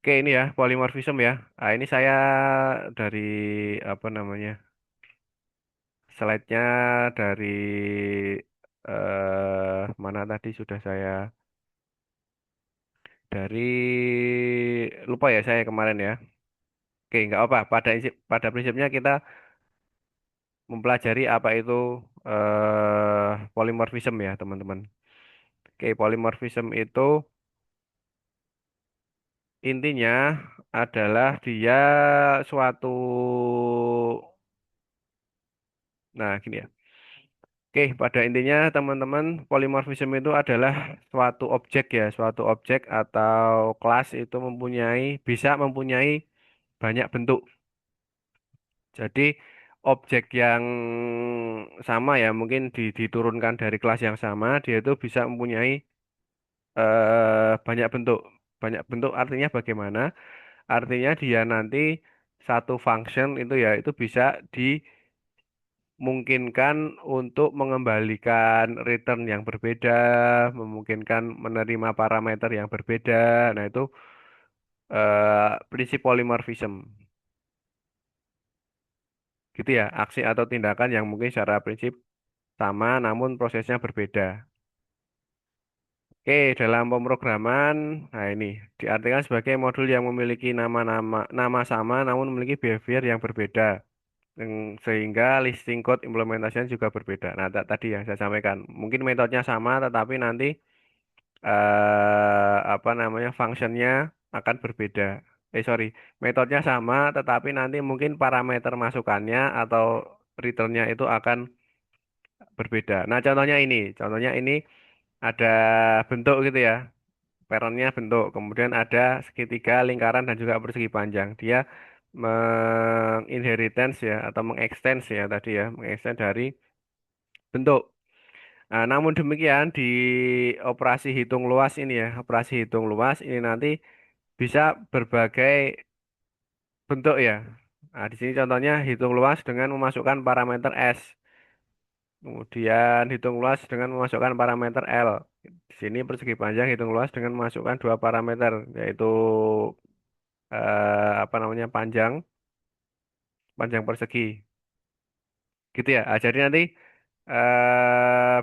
Oke, ini ya polymorphism ya. Nah, ini saya dari apa namanya? Slide-nya dari mana tadi sudah saya dari lupa ya saya kemarin ya. Oke, nggak apa. Pada prinsipnya kita mempelajari apa itu polymorphism ya, teman-teman. Oke, polymorphism itu intinya adalah dia suatu nah gini ya. Oke, pada intinya teman-teman polymorphism itu adalah suatu objek ya, suatu objek atau kelas itu bisa mempunyai banyak bentuk. Jadi objek yang sama ya, mungkin diturunkan dari kelas yang sama, dia itu bisa mempunyai banyak bentuk. Banyak bentuk artinya bagaimana? Artinya dia nanti satu function itu ya itu bisa dimungkinkan untuk mengembalikan return yang berbeda, memungkinkan menerima parameter yang berbeda. Nah, itu prinsip polymorphism. Gitu ya, aksi atau tindakan yang mungkin secara prinsip sama namun prosesnya berbeda. Oke, dalam pemrograman, nah ini diartikan sebagai modul yang memiliki nama sama namun memiliki behavior yang berbeda. Sehingga listing code implementasinya juga berbeda. Nah, tadi yang saya sampaikan, mungkin metodenya sama, tetapi nanti apa namanya fungsinya akan berbeda. Sorry, metodenya sama, tetapi nanti mungkin parameter masukannya atau returnnya itu akan berbeda. Nah, contohnya ini ada bentuk gitu ya, parentnya bentuk, kemudian ada segitiga, lingkaran dan juga persegi panjang. Dia menginheritance ya atau mengextend ya tadi ya, mengextend dari bentuk. Nah, namun demikian di operasi hitung luas ini ya, operasi hitung luas ini nanti bisa berbagai bentuk ya. Nah, di sini contohnya hitung luas dengan memasukkan parameter S. Kemudian hitung luas dengan memasukkan parameter L. Di sini persegi panjang hitung luas dengan memasukkan dua parameter, yaitu apa namanya panjang persegi. Gitu ya. Ah, jadi nanti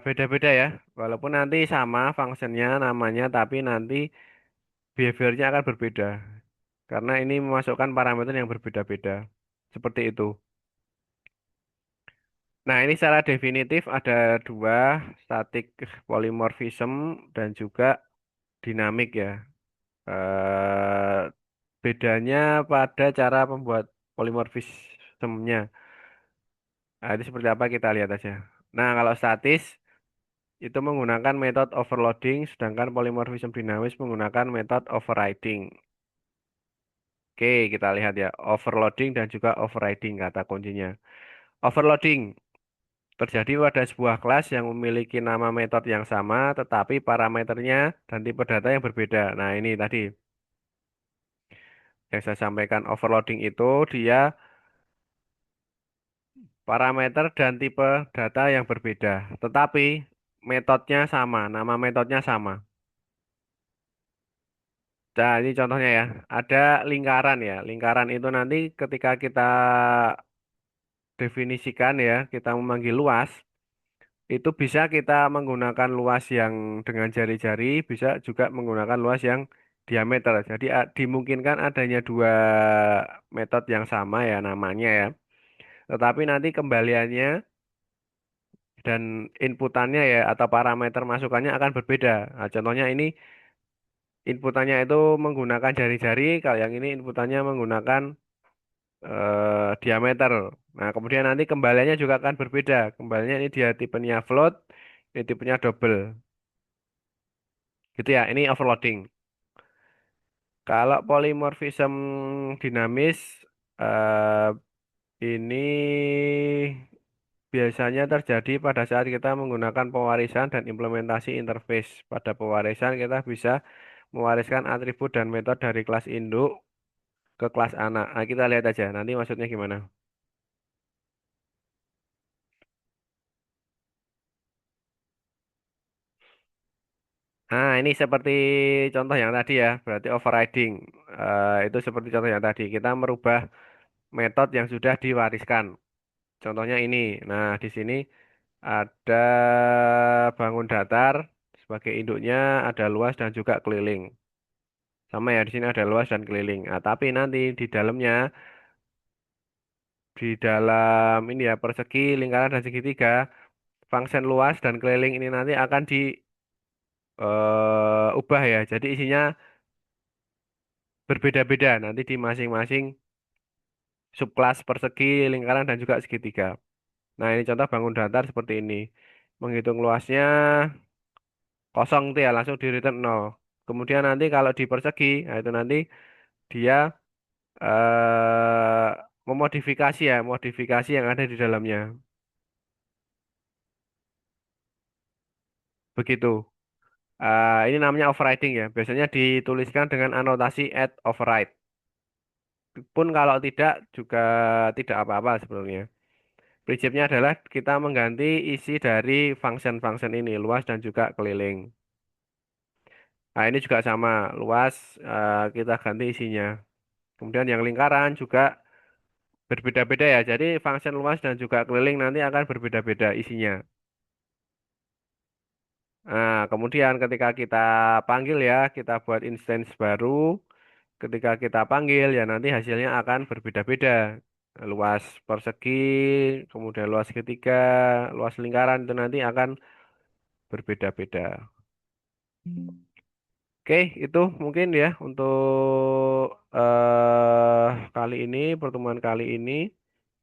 beda-beda ya. Walaupun nanti sama fungsinya namanya, tapi nanti behaviornya akan berbeda. Karena ini memasukkan parameter yang berbeda-beda. Seperti itu. Nah, ini secara definitif ada dua, static polymorphism dan juga dinamik ya. Eh, Bedanya pada cara membuat polymorphismnya. Nah, itu seperti apa kita lihat aja. Nah, kalau statis itu menggunakan metode overloading, sedangkan polymorphism dinamis menggunakan metode overriding. Oke, kita lihat ya. Overloading dan juga overriding kata kuncinya. Overloading terjadi pada sebuah kelas yang memiliki nama metode yang sama, tetapi parameternya dan tipe data yang berbeda. Nah, ini tadi yang saya sampaikan overloading itu dia parameter dan tipe data yang berbeda, tetapi metodenya sama, nama metodenya sama. Nah, ini contohnya ya. Ada lingkaran ya. Lingkaran itu nanti ketika kita definisikan ya, kita memanggil luas, itu bisa kita menggunakan luas yang dengan jari-jari, bisa juga menggunakan luas yang diameter. Jadi dimungkinkan adanya dua metode yang sama ya namanya ya. Tetapi nanti kembaliannya dan inputannya ya atau parameter masukannya akan berbeda. Nah, contohnya ini inputannya itu menggunakan jari-jari, kalau yang ini inputannya menggunakan diameter. Nah, kemudian nanti kembaliannya juga akan berbeda. Kembaliannya ini dia tipenya float, ini tipenya double. Gitu ya, ini overloading. Kalau polymorphism dinamis, eh, ini biasanya terjadi pada saat kita menggunakan pewarisan dan implementasi interface. Pada pewarisan kita bisa mewariskan atribut dan metode dari kelas induk ke kelas anak. Nah, kita lihat aja nanti maksudnya gimana. Nah, ini seperti contoh yang tadi ya, berarti overriding. Itu seperti contohnya tadi, kita merubah metode yang sudah diwariskan. Contohnya ini. Nah, di sini ada bangun datar sebagai induknya, ada luas dan juga keliling. Sama ya, di sini ada luas dan keliling. Nah, tapi nanti di dalam ini ya persegi, lingkaran dan segitiga, function luas dan keliling ini nanti akan diubah ya. Jadi isinya berbeda-beda nanti di masing-masing subkelas persegi, lingkaran dan juga segitiga. Nah, ini contoh bangun datar seperti ini. Menghitung luasnya kosong tuh ya, langsung di return 0. Kemudian nanti kalau di persegi, nah itu nanti dia eh memodifikasi ya, modifikasi yang ada di dalamnya. Begitu. Ini namanya overriding ya. Biasanya dituliskan dengan anotasi add override. Pun kalau tidak juga tidak apa-apa sebenarnya. Prinsipnya adalah kita mengganti isi dari function-function ini, luas dan juga keliling. Nah, ini juga sama, luas kita ganti isinya. Kemudian yang lingkaran juga berbeda-beda ya. Jadi function luas dan juga keliling nanti akan berbeda-beda isinya. Nah, kemudian ketika kita panggil ya, kita buat instance baru. Ketika kita panggil ya nanti hasilnya akan berbeda-beda. Luas persegi, kemudian luas ketiga, luas lingkaran itu nanti akan berbeda-beda. Oke, itu mungkin ya untuk kali ini, pertemuan kali ini.